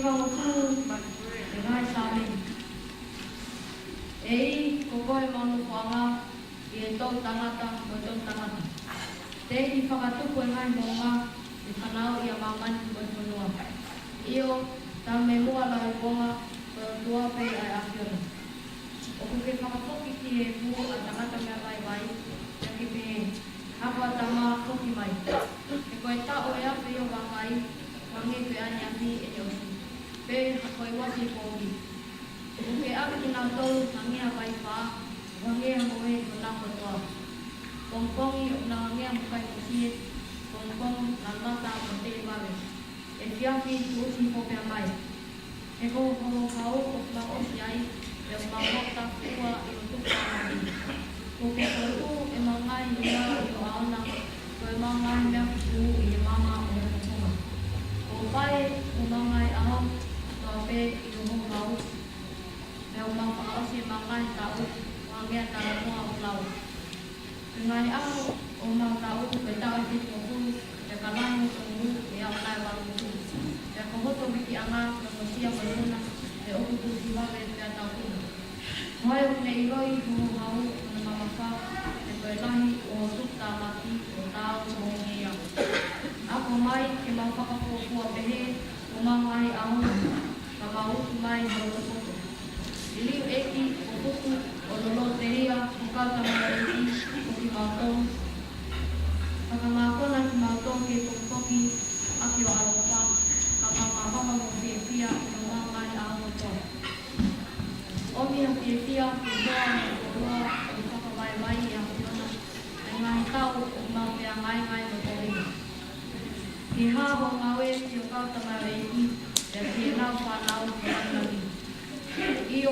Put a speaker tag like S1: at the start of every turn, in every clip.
S1: whango tū, e ngai sāme. E I, ko koe manu whanga, I e tau tangata, mo tau tangata. Te I whakatupu e ngai monga, e whanau I a mamani mo whanua. Io, tā me mua la I wonga, ko tua pei ai akiona. O ko ke whakapoki ki e mua a tangata mea vai vai, ia ki pe hapa tama poki mai. E koe tao e api o wakai, wangi pe ani api e osi. Pe koe wasi poki. O ke api ki nā tau, hangia vai wha, wangia moe o nā kotoa. Pongpongi o nā hangia mukai kosie, pongpong nā mata o te wawe. E whiaki tu osi popea mai. E ko homo kau o ma osi ai, e ma mota kua I o tuka mati. Ko ke koru e mangai I a I o aona, ko e mangai mea kuku I e mama o e katonga. Ko pai o mangai aho, to a pe I o homo kau. Me o ma whakaosi e mangai tau, wangea tala mua o lau. E ngai aho o ma tau, pe tau e tiki o hulu, e kalangu o hulu, e au nai waru hulu. E ko hoto wiki anga, na kosia maluna, e oku tuki wawe e pia tau kuna. Moe o ne iroi humu hau, na mamawha, e koe lahi o tukta mati o tau mo hea. Ako mai, ke mau whakapokua pehe, o mangai aho, ka mautu mai hau koto. I liu eki, o kuku, o lolo te ria, o kauta mai eki, o ki mautong. Whakamākona ki mautong ke poki, aki o aloha, ka mamahama mo whiawhia, o mangai aho toa. Omi a whiawhia, ki hoa me o roa, o whakawaiwai I a whiona, e ngai tau o mau pia ngai mo toringa. Ki hāho ngawe ki o kauta mai eki, e ki e nau whanau ki anami. Io,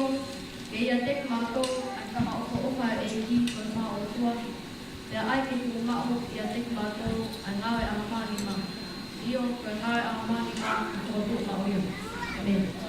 S1: ke ia tek mātou, ai kama oko oka e eki, ko mā o tua. Te ai ke ku mao ia tek mātou, ai ngawe a mani ma. Io, ko ngawe a mani ma, ko tu mao io. Amen.